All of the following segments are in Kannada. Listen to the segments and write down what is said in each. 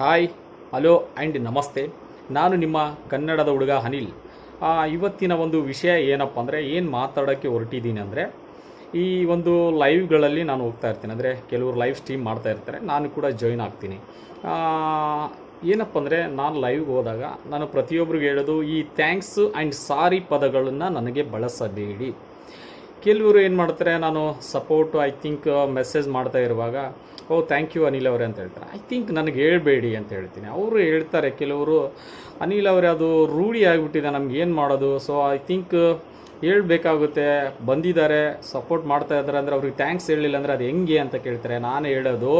ಹಾಯ್, ಹಲೋ ಆ್ಯಂಡ್ ನಮಸ್ತೆ. ನಾನು ನಿಮ್ಮ ಕನ್ನಡದ ಹುಡುಗ ಅನಿಲ್. ಇವತ್ತಿನ ಒಂದು ವಿಷಯ ಏನಪ್ಪ ಅಂದರೆ, ಏನು ಮಾತಾಡೋಕ್ಕೆ ಹೊರಟಿದ್ದೀನಿ ಅಂದರೆ, ಈ ಒಂದು ಲೈವ್ಗಳಲ್ಲಿ ನಾನು ಹೋಗ್ತಾ ಇರ್ತೀನಿ. ಅಂದರೆ ಕೆಲವರು ಲೈವ್ ಸ್ಟ್ರೀಮ್ ಮಾಡ್ತಾ ಇರ್ತಾರೆ, ನಾನು ಕೂಡ ಜಾಯ್ನ್ ಆಗ್ತೀನಿ. ಆ, ಏನಪ್ಪ ಅಂದರೆ, ನಾನು ಲೈವ್ಗೆ ಹೋದಾಗ ನಾನು ಪ್ರತಿಯೊಬ್ಬರಿಗೆ ಹೇಳೋದು, ಈ ಥ್ಯಾಂಕ್ಸ್ ಆ್ಯಂಡ್ ಸಾರಿ ಪದಗಳನ್ನು ನನಗೆ ಬಳಸಬೇಡಿ. ಕೆಲವರು ಏನು ಮಾಡ್ತಾರೆ, ನಾನು ಸಪೋರ್ಟು ಐ ಥಿಂಕ್ ಮೆಸೇಜ್ ಮಾಡ್ತಾ ಇರುವಾಗ, ಓ ಥ್ಯಾಂಕ್ ಯು ಅನಿಲ್ ಅವರೇ ಅಂತ ಹೇಳ್ತಾರೆ. ಐ ಥಿಂಕ್ ನನಗೆ ಹೇಳ್ಬೇಡಿ ಅಂತ ಹೇಳ್ತೀನಿ. ಅವರು ಹೇಳ್ತಾರೆ ಕೆಲವರು, ಅನಿಲ್ ಅವರೇ ಅದು ರೂಢಿ ಆಗಿಬಿಟ್ಟಿದೆ, ನಮ್ಗೆ ಏನು ಮಾಡೋದು, ಸೊ ಐ ಥಿಂಕ್ ಹೇಳ್ಬೇಕಾಗುತ್ತೆ, ಬಂದಿದ್ದಾರೆ ಸಪೋರ್ಟ್ ಮಾಡ್ತಾ ಇದ್ದಾರೆ ಅಂದರೆ ಅವ್ರಿಗೆ ಥ್ಯಾಂಕ್ಸ್ ಹೇಳಲಿಲ್ಲ ಅಂದರೆ ಅದು ಹೆಂಗೆ ಅಂತ ಕೇಳ್ತಾರೆ. ನಾನು ಹೇಳೋದು,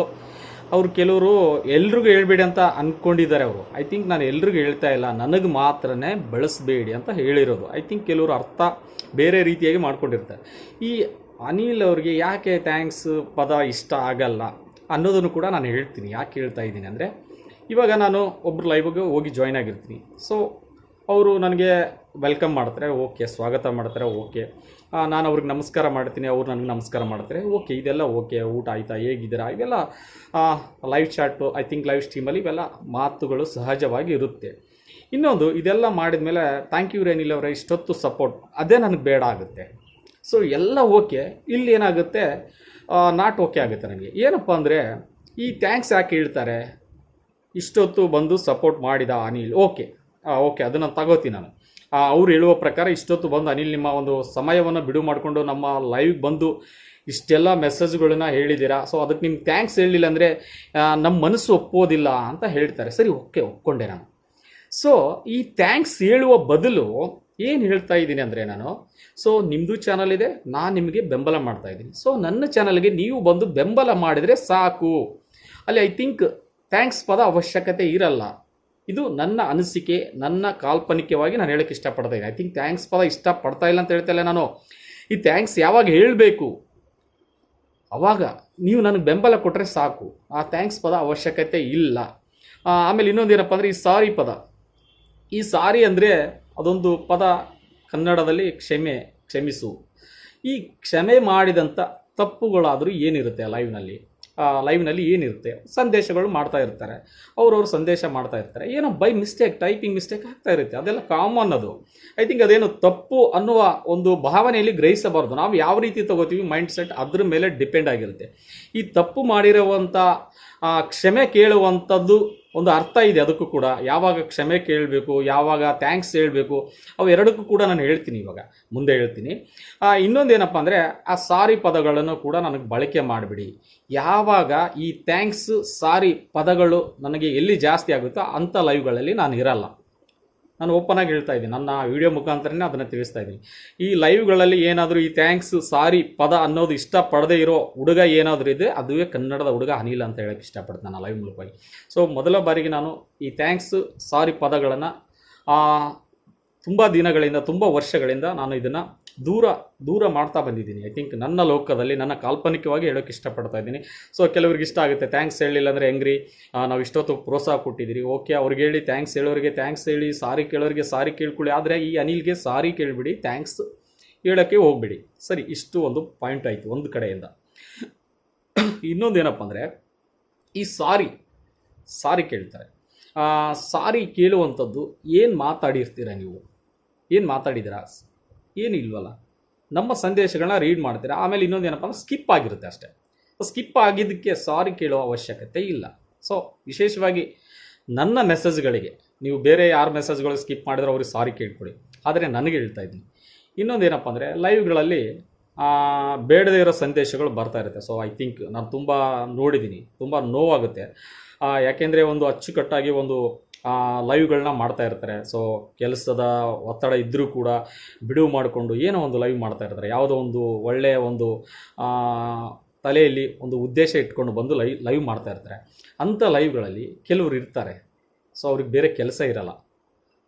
ಅವರು ಕೆಲವರು ಎಲ್ರಿಗೂ ಹೇಳ್ಬೇಡಿ ಅಂತ ಅಂದ್ಕೊಂಡಿದ್ದಾರೆ ಅವರು. ಐ ಥಿಂಕ್ ನಾನು ಎಲ್ರಿಗೂ ಹೇಳ್ತಾ ಇಲ್ಲ, ನನಗೆ ಮಾತ್ರನೇ ಬಳಸಬೇಡಿ ಅಂತ ಹೇಳಿರೋದು. ಐ ಥಿಂಕ್ ಕೆಲವರು ಅರ್ಥ ಬೇರೆ ರೀತಿಯಾಗಿ ಮಾಡ್ಕೊಂಡಿರ್ತಾರೆ. ಈ ಅನಿಲ್ ಅವ್ರಿಗೆ ಯಾಕೆ ಥ್ಯಾಂಕ್ಸ್ ಪದ ಇಷ್ಟ ಆಗಲ್ಲ ಅನ್ನೋದನ್ನು ಕೂಡ ನಾನು ಹೇಳ್ತೀನಿ. ಯಾಕೆ ಹೇಳ್ತಾ ಇದ್ದೀನಿ ಅಂದರೆ, ಇವಾಗ ನಾನು ಒಬ್ಬರು ಲೈವ್ಗೆ ಹೋಗಿ ಜಾಯ್ನ್ ಆಗಿರ್ತೀನಿ. ಸೊ ಅವರು ನನಗೆ ವೆಲ್ಕಮ್ ಮಾಡ್ತಾರೆ, ಓಕೆ, ಸ್ವಾಗತ ಮಾಡ್ತಾರೆ, ಓಕೆ, ನಾನು ಅವ್ರಿಗೆ ನಮಸ್ಕಾರ ಮಾಡ್ತೀನಿ, ಅವ್ರು ನನಗೆ ನಮಸ್ಕಾರ ಮಾಡ್ತಾರೆ, ಓಕೆ, ಇದೆಲ್ಲ ಓಕೆ, ಊಟ ಆಯಿತಾ, ಹೇಗಿದ್ದೀರಾ, ಇವೆಲ್ಲ live chat I think live ಸ್ಟ್ರೀಮಲ್ಲಿ ಇವೆಲ್ಲ ಮಾತುಗಳು ಸಹಜವಾಗಿ ಇರುತ್ತೆ. ಇನ್ನೊಂದು, ಇದೆಲ್ಲ ಮಾಡಿದ ಮೇಲೆ ಥ್ಯಾಂಕ್ ಯು ಅನಿಲ್ ಅವರೇ, ಇಷ್ಟೊತ್ತು ಸಪೋರ್ಟ್, ಅದೇ ನನಗೆ ಬೇಡ ಆಗುತ್ತೆ. ಸೊ ಎಲ್ಲ ಓಕೆ, ಇಲ್ಲಿ ಏನಾಗುತ್ತೆ, ನಾಟ್ ಓಕೆ ಆಗುತ್ತೆ ನನಗೆ. ಏನಪ್ಪ ಅಂದರೆ, ಈ ಥ್ಯಾಂಕ್ಸ್ ಯಾಕೆ ಹೇಳ್ತಾರೆ, ಇಷ್ಟೊತ್ತು ಬಂದು ಸಪೋರ್ಟ್ ಮಾಡಿದ ಅನಿಲ್, ಓಕೆ ಓಕೆ, ಅದನ್ನು ತಗೋತೀನಿ ನಾನು. ಅವ್ರು ಹೇಳುವ ಪ್ರಕಾರ ಇಷ್ಟೊತ್ತು ಬಂದು ಅನಿಲ್ ನಿಮ್ಮ ಒಂದು ಸಮಯವನ್ನು ಬಿಡು ಮಾಡಿಕೊಂಡು ನಮ್ಮ ಲೈವ್ಗೆ ಬಂದು ಇಷ್ಟೆಲ್ಲ ಮೆಸೇಜ್ಗಳನ್ನ ಹೇಳಿದ್ದೀರಾ, ಸೊ ಅದಕ್ಕೆ ನಿಮ್ಗೆ ಥ್ಯಾಂಕ್ಸ್ ಹೇಳಲಿಲ್ಲ ಅಂದರೆ ನಮ್ಮ ಮನಸ್ಸು ಒಪ್ಪೋದಿಲ್ಲ ಅಂತ ಹೇಳ್ತಾರೆ. ಸರಿ, ಓಕೆ, ಒಪ್ಕೊಂಡೆ ನಾನು. ಸೊ ಈ ಥ್ಯಾಂಕ್ಸ್ ಹೇಳುವ ಬದಲು ಏನು ಹೇಳ್ತಾ ಇದ್ದೀನಿ ಅಂದರೆ, ನಾನು ಸೊ ನಿಮ್ಮದು ಚಾನಲ್ ಇದೆ, ನಾನು ನಿಮಗೆ ಬೆಂಬಲ ಮಾಡ್ತಾ ಇದ್ದೀನಿ. ಸೊ ನನ್ನ ಚಾನಲ್ಗೆ ನೀವು ಬಂದು ಬೆಂಬಲ ಮಾಡಿದರೆ ಸಾಕು. ಅಲ್ಲಿ ಐ ಥಿಂಕ್ ಥ್ಯಾಂಕ್ಸ್ ಪದ ಅವಶ್ಯಕತೆ ಇರಲ್ಲ. ಇದು ನನ್ನ ಅನಿಸಿಕೆ, ನನ್ನ ಕಾಲ್ಪನಿಕವಾಗಿ ನಾನು ಹೇಳೋಕ್ಕೆ ಇಷ್ಟಪಡ್ತಾ ಇದ್ದೀನಿ. ಐ ಥಿಂಕ್ ಥ್ಯಾಂಕ್ಸ್ ಪದ ಇಷ್ಟಪಡ್ತಾ ಇಲ್ಲ ಅಂತ ಹೇಳ್ತಾ ಇಲ್ಲ ನಾನು. ಈ ಥ್ಯಾಂಕ್ಸ್ ಯಾವಾಗ ಹೇಳಬೇಕು, ಆವಾಗ ನೀವು ನನಗೆ ಬೆಂಬಲ ಕೊಟ್ಟರೆ ಸಾಕು. ಆ ಥ್ಯಾಂಕ್ಸ್ ಪದ ಅವಶ್ಯಕತೆ ಇಲ್ಲ. ಆಮೇಲೆ ಇನ್ನೊಂದು ಏನಪ್ಪ ಅಂದರೆ, ಈ ಸಾರಿ ಪದ. ಈ ಸಾರಿ ಅಂದರೆ ಅದೊಂದು ಪದ ಕನ್ನಡದಲ್ಲಿ ಕ್ಷಮಿಸು. ಈ ಕ್ಷಮೆ ಮಾಡಿದಂಥ ತಪ್ಪುಗಳಾದರೂ ಏನಿರುತ್ತೆ ಲೈವ್ನಲ್ಲಿ ಏನಿರುತ್ತೆ, ಸಂದೇಶಗಳು ಮಾಡ್ತಾ ಇರ್ತಾರೆ, ಅವ್ರವ್ರು ಸಂದೇಶ ಮಾಡ್ತಾ ಇರ್ತಾರೆ, ಏನೋ ಬೈ ಮಿಸ್ಟೇಕ್ ಟೈಪಿಂಗ್ ಮಿಸ್ಟೇಕ್ ಆಗ್ತಾ ಇರುತ್ತೆ, ಅದೆಲ್ಲ ಕಾಮನ್. ಅದು ಐ ಥಿಂಕ್ ಅದೇನು ತಪ್ಪು ಅನ್ನುವ ಒಂದು ಭಾವನೆಯಲ್ಲಿ ಗ್ರಹಿಸಬಾರ್ದು. ನಾವು ಯಾವ ರೀತಿ ತಗೋತೀವಿ ಮೈಂಡ್ ಸೆಟ್ ಅದ್ರ ಮೇಲೆ ಡಿಪೆಂಡ್ ಆಗಿರುತ್ತೆ. ಈ ತಪ್ಪು ಮಾಡಿರುವಂಥ ಕ್ಷಮೆ ಕೇಳುವಂಥದ್ದು ಒಂದು ಅರ್ಥ ಇದೆ, ಅದಕ್ಕೂ ಕೂಡ. ಯಾವಾಗ ಕ್ಷಮೆ ಕೇಳಬೇಕು, ಯಾವಾಗ ಥ್ಯಾಂಕ್ಸ್ ಹೇಳಬೇಕು, ಅವು ಎರಡಕ್ಕೂ ಕೂಡ ನಾನು ಹೇಳ್ತೀನಿ, ಇವಾಗ ಮುಂದೆ ಹೇಳ್ತೀನಿ. ಇನ್ನೊಂದೇನಪ್ಪ ಅಂದರೆ, ಆ ಸಾರಿ ಪದಗಳನ್ನು ಕೂಡ ನನಗೆ ಬಳಕೆ ಮಾಡಿಬಿಡಿ. ಯಾವಾಗ ಈ ಥ್ಯಾಂಕ್ಸ್ ಸಾರಿ ಪದಗಳು ನನಗೆ ಎಲ್ಲಿ ಜಾಸ್ತಿ ಆಗುತ್ತೋ ಅಂಥ ಲೈವ್ಗಳಲ್ಲಿ ನಾನು ಇರಲ್ಲ. ನಾನು ಓಪನ್ ಆಗಿ ಹೇಳ್ತಾ ಇದ್ದೀನಿ, ನನ್ನ ವಿಡಿಯೋ ಮುಖಾಂತರನೇ ಅದನ್ನು ತಿಳಿಸ್ತಾ ಇದ್ದೀನಿ. ಈ ಲೈವ್ಗಳಲ್ಲಿ ಏನಾದರೂ ಈ ಥ್ಯಾಂಕ್ಸ್ ಸಾರಿ ಪದ ಅನ್ನೋದು ಇಷ್ಟಪಡದೇ ಇರೋ ಹುಡುಗ ಏನಾದರೂ ಇದೆ, ಅದುವೇ ಕನ್ನಡದ ಹುಡುಗ ಅನಿಲ್ ಅಂತ ಹೇಳೋಕ್ಕೆ ಇಷ್ಟಪಡ್ತೀನಿ ನಾನು ಲೈವ್ ಮೂಲಕವಾಗಿ. ಸೊ ಮೊದಲ ಬಾರಿಗೆ ನಾನು ಈ ಥ್ಯಾಂಕ್ಸ್ ಸಾರಿ ಪದಗಳನ್ನು ತುಂಬ ದಿನಗಳಿಂದ, ತುಂಬ ವರ್ಷಗಳಿಂದ ನಾನು ಇದನ್ನು ದೂರ ಮಾಡ್ತಾ ಬಂದಿದ್ದೀನಿ. ಐ ಥಿಂಕ್ ನನ್ನ ಲೋಕದಲ್ಲಿ, ನನ್ನ ಕಾಲ್ಪನಿಕವಾಗಿ ಹೇಳೋಕ್ಕೆ ಇಷ್ಟಪಡ್ತಾ ಇದ್ದೀನಿ. ಸೊ ಕೆಲವ್ರಿಗೆ ಇಷ್ಟ ಆಗುತ್ತೆ, ಥ್ಯಾಂಕ್ಸ್ ಹೇಳಿಲ್ಲ ಅಂದರೆ ಹೆಂಗ್ರಿ, ನಾವು ಇಷ್ಟೊತ್ತು ಪ್ರೋತ್ಸಾಹ ಕೊಟ್ಟಿದ್ದೀರಿ, ಓಕೆ, ಅವ್ರಿಗೆ ಹೇಳಿ, ಥ್ಯಾಂಕ್ಸ್ ಹೇಳೋರಿಗೆ ಥ್ಯಾಂಕ್ಸ್ ಹೇಳಿ, ಸಾರಿ ಕೇಳೋರಿಗೆ ಸಾರಿ ಕೇಳ್ಕೊಳ್ಳಿ. ಆದರೆ ಈ ಅನಿಲ್ಗೆ ಸಾರಿ ಕೇಳಿಬಿಡಿ, ಥ್ಯಾಂಕ್ಸ್ ಹೇಳೋಕ್ಕೆ ಹೋಗ್ಬಿಡಿ. ಸರಿ, ಇಷ್ಟು ಒಂದು ಪಾಯಿಂಟ್ ಆಯಿತು ಒಂದು ಕಡೆಯಿಂದ. ಇನ್ನೊಂದೇನಪ್ಪ ಅಂದರೆ, ಈ ಸಾರಿ ಕೇಳ್ತಾರೆ. ಸಾರಿ ಕೇಳುವಂಥದ್ದು ಏನು ಮಾತಾಡಿರ್ತೀರ ನೀವು, ಏನು ಮಾತಾಡಿದ್ದೀರಾ, ಏನು ಇಲ್ವಲ್ಲ. ನಮ್ಮ ಸಂದೇಶಗಳನ್ನ ರೀಡ್ ಮಾಡ್ತೀರಾ, ಆಮೇಲೆ ಇನ್ನೊಂದು ಏನಪ್ಪ ಅಂದರೆ ಸ್ಕಿಪ್ ಆಗಿರುತ್ತೆ ಅಷ್ಟೇ. ಸ್ಕಿಪ್ ಆಗಿದ್ದಕ್ಕೆ ಸಾರಿ ಕೇಳೋ ಅವಶ್ಯಕತೆ ಇಲ್ಲ. ಸೊ ವಿಶೇಷವಾಗಿ ನನ್ನ ಮೆಸೇಜ್ಗಳಿಗೆ ನೀವು ಬೇರೆ ಯಾರ ಮೆಸೇಜ್ಗಳು ಸ್ಕಿಪ್ ಮಾಡಿದ್ರೆ ಅವ್ರಿಗೆ ಸಾರಿ ಕೇಳ್ಕೊಳ್ಳಿ, ಆದರೆ ನನಗೆ ಹೇಳ್ತಾ ಇದ್ದೀನಿ. ಇನ್ನೊಂದು ಏನಪ್ಪ ಅಂದರೆ, ಲೈವ್ಗಳಲ್ಲಿ ಬೇಡದೇ ಇರೋ ಸಂದೇಶಗಳು ಬರ್ತಾ ಇರುತ್ತೆ. ಸೊ ಐ ಥಿಂಕ್ ನಾನು ತುಂಬ ನೋಡಿದ್ದೀನಿ, ತುಂಬ ನೋವಾಗುತ್ತೆ. ಯಾಕೆಂದರೆ ಒಂದು ಅಚ್ಚುಕಟ್ಟಾಗಿ ಒಂದು ಲೈವ್ಗಳನ್ನ ಮಾಡ್ತಾ ಇರ್ತಾರೆ. ಸೊ ಕೆಲಸದ ಒತ್ತಡ ಇದ್ದರೂ ಕೂಡ ಬಿಡುವು ಮಾಡಿಕೊಂಡು ಏನೋ ಒಂದು ಲೈವ್ ಮಾಡ್ತಾ ಇರ್ತಾರೆ, ಯಾವುದೋ ಒಂದು ಒಳ್ಳೆಯ ಒಂದು ತಲೆಯಲ್ಲಿ ಒಂದು ಉದ್ದೇಶ ಇಟ್ಕೊಂಡು ಬಂದು ಲೈವ್ ಮಾಡ್ತಾ ಇರ್ತಾರೆ. ಅಂಥ ಲೈವ್ಗಳಲ್ಲಿ ಕೆಲವರು ಇರ್ತಾರೆ, ಸೊ ಅವ್ರಿಗೆ ಬೇರೆ ಕೆಲಸ ಇರಲ್ಲ.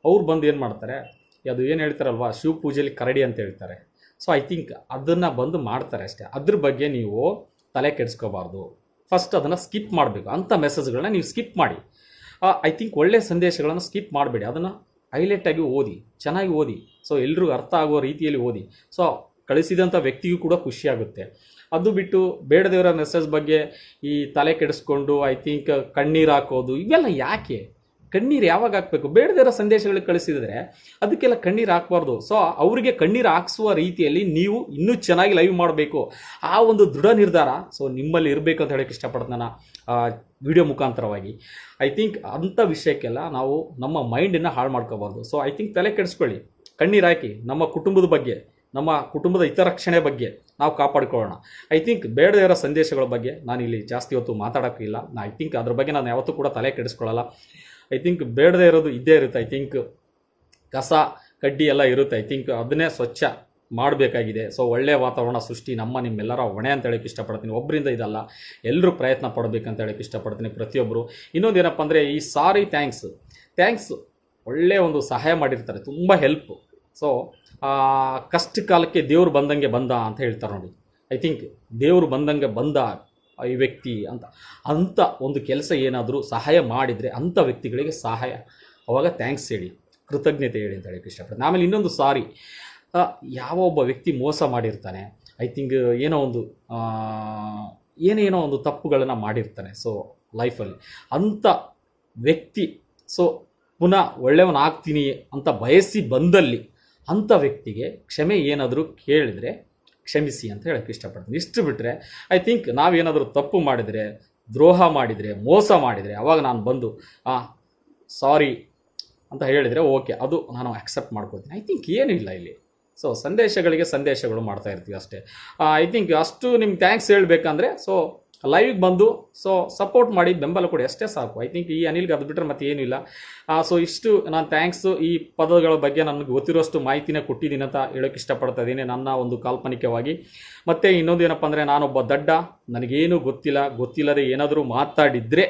ಅವ್ರು ಬಂದು ಏನು ಮಾಡ್ತಾರೆ, ಅದು ಏನು ಹೇಳ್ತಾರಲ್ವ, ಶಿವ ಪೂಜೆಯಲ್ಲಿ ಕರಡಿ ಅಂತ ಹೇಳ್ತಾರೆ. ಸೊ ಐ ಥಿಂಕ್ ಅದನ್ನು ಬಂದು ಮಾಡ್ತಾರೆ ಅಷ್ಟೇ. ಅದ್ರ ಬಗ್ಗೆ ನೀವು ತಲೆ ಕೆಡಿಸ್ಕೋಬಾರ್ದು. ಫಸ್ಟ್ ಅದನ್ನು ಸ್ಕಿಪ್ ಮಾಡಬೇಕು. ಅಂಥ ಮೆಸೇಜ್ಗಳನ್ನ ನೀವು ಸ್ಕಿಪ್ ಮಾಡಿ. ಐ ಥಿಂಕ್ ಒಳ್ಳೆಯ ಸಂದೇಶಗಳನ್ನು ಸ್ಕಿಪ್ ಮಾಡಬೇಡಿ, ಅದನ್ನು ಹೈಲೈಟಾಗಿ ಓದಿ, ಚೆನ್ನಾಗಿ ಓದಿ. ಸೊ ಎಲ್ರಿಗೂ ಅರ್ಥ ಆಗುವ ರೀತಿಯಲ್ಲಿ ಓದಿ. ಸೊ ಕಳಿಸಿದಂಥ ವ್ಯಕ್ತಿಗೂ ಕೂಡ ಖುಷಿಯಾಗುತ್ತೆ. ಅದು ಬಿಟ್ಟು ಬೇಡದೇವರ ಮೆಸೇಜ್ ಬಗ್ಗೆ ಈ ತಲೆ ಕೆಡಿಸ್ಕೊಂಡು ಐ ಥಿಂಕ್ ಕಣ್ಣೀರು ಹಾಕೋದು ಇವೆಲ್ಲ ಯಾಕೆ? ಕಣ್ಣೀರು ಯಾವಾಗ ಹಾಕಬೇಕು? ಬೇಡದಿರೋ ಸಂದೇಶಗಳಿಗೆ ಕಳಿಸಿದರೆ ಅದಕ್ಕೆಲ್ಲ ಕಣ್ಣೀರು ಹಾಕಬಾರ್ದು. ಸೊ ಅವರಿಗೆ ಕಣ್ಣೀರು ಹಾಕಿಸುವ ರೀತಿಯಲ್ಲಿ ನೀವು ಇನ್ನೂ ಚೆನ್ನಾಗಿ ಲೈವ್ ಮಾಡಬೇಕು. ಆ ಒಂದು ದೃಢ ನಿರ್ಧಾರ ಸೊ ನಿಮ್ಮಲ್ಲಿ ಇರಬೇಕು ಅಂತ ಹೇಳೋಕ್ಕೆ ಇಷ್ಟಪಡ್ತೀನಿ ನಾನು ವಿಡಿಯೋ ಮುಖಾಂತರವಾಗಿ. ಐ ಥಿಂಕ್ ಅಂಥ ವಿಷಯಕ್ಕೆಲ್ಲ ನಾವು ನಮ್ಮ ಮೈಂಡನ್ನು ಹಾಳು ಮಾಡ್ಕೋಬಾರ್ದು. ಸೊ ಐ ಥಿಂಕ್ ತಲೆ ಕೆಡಿಸ್ಕೊಳ್ಳಿ, ಕಣ್ಣೀರು ಹಾಕಿ, ನಮ್ಮ ಕುಟುಂಬದ ಬಗ್ಗೆ, ನಮ್ಮ ಕುಟುಂಬದ ಹಿತರಕ್ಷಣೆ ಬಗ್ಗೆ ನಾವು ಕಾಪಾಡಿಕೊಳ್ಳೋಣ. ಐ ಥಿಂಕ್ ಬೇಡದಿರೋ ಸಂದೇಶಗಳ ಬಗ್ಗೆ ನಾನು ಇಲ್ಲಿ ಜಾಸ್ತಿ ಹೊತ್ತು ಮಾತಾಡೋಕ್ಕಿಲ್ಲ. ಐ ಥಿಂಕ್ ಅದ್ರ ಬಗ್ಗೆ ನಾನು ಯಾವತ್ತೂ ಕೂಡ ತಲೆ ಕೆಡಿಸ್ಕೊಳ್ಳಲ್ಲ. ಐ ಥಿಂಕ್ ಬೇಡದೇ ಇರೋದು ಇದ್ದೇ ಇರುತ್ತೆ. ಐ ಥಿಂಕ್ ಕಸ ಕಡ್ಡಿ ಎಲ್ಲ ಇರುತ್ತೆ. ಐ ಥಿಂಕ್ ಅದನ್ನೇ ಸ್ವಚ್ಛ ಮಾಡಬೇಕಾಗಿದೆ. ಸೊ ಒಳ್ಳೆಯ ವಾತಾವರಣ ಸೃಷ್ಟಿ ನಿಮ್ಮೆಲ್ಲರ ಹೊಣೆ ಅಂತ ಹೇಳೋಕ್ಕೆ ಇಷ್ಟಪಡ್ತೀನಿ. ಒಬ್ಬರಿಂದ ಇದಲ್ಲ, ಎಲ್ಲರೂ ಪ್ರಯತ್ನ ಪಡಬೇಕಂತ ಹೇಳೋಕ್ಕೆ ಇಷ್ಟಪಡ್ತೀನಿ ಪ್ರತಿಯೊಬ್ಬರು. ಇನ್ನೊಂದು ಏನಪ್ಪ ಅಂದರೆ ಈ ಸಾರಿ ಥ್ಯಾಂಕ್ಸ್ ಒಳ್ಳೆಯ ಒಂದು ಸಹಾಯ ಮಾಡಿರ್ತಾರೆ, ತುಂಬ ಹೆಲ್ಪ್. ಸೊ ಕಷ್ಟ ಕಾಲಕ್ಕೆ ದೇವರು ಬಂದಂಗೆ ಬಂದ ಅಂತ ಹೇಳ್ತಾರೆ ನೋಡಿ. ಐ ಥಿಂಕ್ ದೇವರು ಬಂದಂಗೆ ಬಂದ ಈ ವ್ಯಕ್ತಿ ಅಂಥ ಒಂದು ಕೆಲಸ ಏನಾದರೂ ಸಹಾಯ ಮಾಡಿದರೆ ಅಂಥ ವ್ಯಕ್ತಿಗಳಿಗೆ ಸಹಾಯ ಅವಾಗ ಥ್ಯಾಂಕ್ಸ್ ಹೇಳಿ, ಕೃತಜ್ಞತೆ ಹೇಳಿ ಅಂತ ಹೇಳೋಕ್ಕೆ ಇಷ್ಟಪಡ್ತೀನಿ. ಆಮೇಲೆ ಇನ್ನೊಂದು ಸಾರಿ, ಯಾವ ಒಬ್ಬ ವ್ಯಕ್ತಿ ಮೋಸ ಮಾಡಿರ್ತಾನೆ, ಐ ಥಿಂಕ್ ಏನೋ ಒಂದು ತಪ್ಪುಗಳನ್ನು ಮಾಡಿರ್ತಾನೆ ಸೊ ಲೈಫಲ್ಲಿ, ಅಂಥ ವ್ಯಕ್ತಿ ಸೊ ಪುನಃ ಒಳ್ಳೆಯವನಾಗ್ತೀನಿ ಅಂತ ಬಯಸಿ ಬಂದಲ್ಲಿ ಅಂಥ ವ್ಯಕ್ತಿಗೆ ಕ್ಷಮೆ ಏನಾದರೂ ಕೇಳಿದರೆ ಕ್ಷಮಿಸಿ ಅಂತ ಹೇಳೋಕ್ಕೆ ಇಷ್ಟಪಡ್ತೀನಿ. ಇಷ್ಟು ಬಿಟ್ಟರೆ ಐ ಥಿಂಕ್ ನಾವೇನಾದರೂ ತಪ್ಪು ಮಾಡಿದರೆ, ದ್ರೋಹ ಮಾಡಿದರೆ, ಮೋಸ ಮಾಡಿದರೆ ಅವಾಗ ನಾನು ಬಂದು ಸಾರಿ ಅಂತ ಹೇಳಿದರೆ ಓಕೆ, ಅದು ನಾನು ಅಕ್ಸೆಪ್ಟ್ ಮಾಡ್ಕೊಳ್ತೀನಿ. ಐ ಥಿಂಕ್ ಏನೂ ಇಲ್ಲ ಇಲ್ಲಿ. ಸೊ ಸಂದೇಶಗಳು ಮಾಡ್ತಾ ಇರ್ತೀವಿ ಅಷ್ಟೇ. ಐ ಥಿಂಕ್ ಅಷ್ಟು ನಿಮ್ಗೆ ಥ್ಯಾಂಕ್ಸ್ ಹೇಳಬೇಕಂದ್ರೆ ಸೊ ಲೈವ್ಗೆ ಬಂದು ಸೊ ಸಪೋರ್ಟ್ ಮಾಡಿ, ಬೆಂಬಲ ಕೊಡಿ, ಅಷ್ಟೇ ಸಾಕು. ಐ ಥಿಂಕ್ ಈ ಅನಿಲ್ಗೆ ಅದು ಬಿಟ್ಟರೆ ಮತ್ತೆ ಏನೂ ಇಲ್ಲ. ಸೊ ಇಷ್ಟು ನಾನು ಥ್ಯಾಂಕ್ಸು ಈ ಪದಗಳ ಬಗ್ಗೆ ನನಗೆ ಗೊತ್ತಿರೋಷ್ಟು ಮಾಹಿತಿನ ಕೊಟ್ಟಿದ್ದೀನಿ ಅಂತ ಹೇಳೋಕ್ಕೆ ಇಷ್ಟಪಡ್ತಾ ಇದ್ದೀನಿ ನನ್ನ ಒಂದು ಕಾಲ್ಪನಿಕವಾಗಿ. ಮತ್ತು ಇನ್ನೊಂದು ಏನಪ್ಪ ಅಂದರೆ ನಾನೊಬ್ಬ ದಡ್ಡ, ನನಗೇನು ಗೊತ್ತಿಲ್ಲದೆ ಏನಾದರೂ ಮಾತಾಡಿದರೆ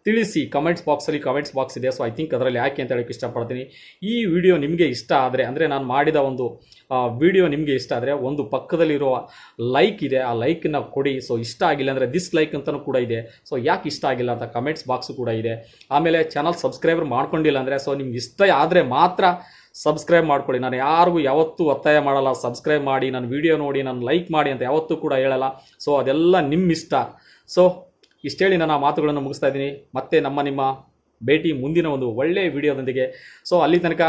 ತಿಳಿಸಿ. ಕಮೆಂಟ್ಸ್ ಬಾಕ್ಸ್ ಇದೆ. ಸೊ ಐ ಥಿಂಕ್ ಅದರಲ್ಲಿ ಯಾಕೆ ಅಂತ ಹೇಳೋಕ್ಕೆ ಇಷ್ಟಪಡ್ತೀನಿ. ಈ ವಿಡಿಯೋ ನಿಮಗೆ ಇಷ್ಟ ಆದರೆ, ಅಂದರೆ ನಾನು ಮಾಡಿದ ಒಂದು ವಿಡಿಯೋ ನಿಮಗೆ ಇಷ್ಟ ಆದರೆ ಒಂದು ಪಕ್ಕದಲ್ಲಿರುವ ಲೈಕ್ ಇದೆ, ಆ ಲೈಕನ್ನು ಕೊಡಿ. ಸೊ ಇಷ್ಟ ಆಗಿಲ್ಲ ಅಂದರೆ ಡಿಸ್ಲೈಕ್ ಅಂತಲೂ ಕೂಡ ಇದೆ. ಸೊ ಯಾಕೆ ಇಷ್ಟ ಆಗಿಲ್ಲ ಅಂತ ಕಮೆಂಟ್ಸ್ ಬಾಕ್ಸು ಕೂಡ ಇದೆ. ಆಮೇಲೆ ಚಾನಲ್ ಸಬ್ಸ್ಕ್ರೈಬರ್ ಮಾಡ್ಕೊಂಡಿಲ್ಲ ಅಂದರೆ ಸೊ ನಿಮ್ಗೆ ಇಷ್ಟ ಆದರೆ ಮಾತ್ರ ಸಬ್ಸ್ಕ್ರೈಬ್ ಮಾಡ್ಕೊಳ್ಳಿ. ನಾನು ಯಾರಿಗೂ ಯಾವತ್ತೂ ಒತ್ತಾಯ ಮಾಡಲ್ಲ, ಸಬ್ಸ್ಕ್ರೈಬ್ ಮಾಡಿ, ನನ್ನ ವಿಡಿಯೋ ನೋಡಿ, ನಾನು ಲೈಕ್ ಮಾಡಿ ಅಂತ ಯಾವತ್ತೂ ಕೂಡ ಹೇಳಲ್ಲ. ಸೊ ಅದೆಲ್ಲ ನಿಮ್ಮ ಇಷ್ಟ. ಸೊ ಇಷ್ಟೇಳಿ ನಾನು ಆ ಮಾತುಗಳನ್ನು ಮುಗಿಸ್ತಾ ಇದ್ದೀನಿ. ಮತ್ತೆ ನಿಮ್ಮ ಭೇಟಿ ಮುಂದಿನ ಒಂದು ಒಳ್ಳೆಯ ವಿಡಿಯೋದೊಂದಿಗೆ. ಸೊ ಅಲ್ಲಿ ತನಕ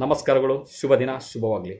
ನಮಸ್ಕಾರಗಳು, ಶುಭ ದಿನ, ಶುಭವಾಗಲಿ.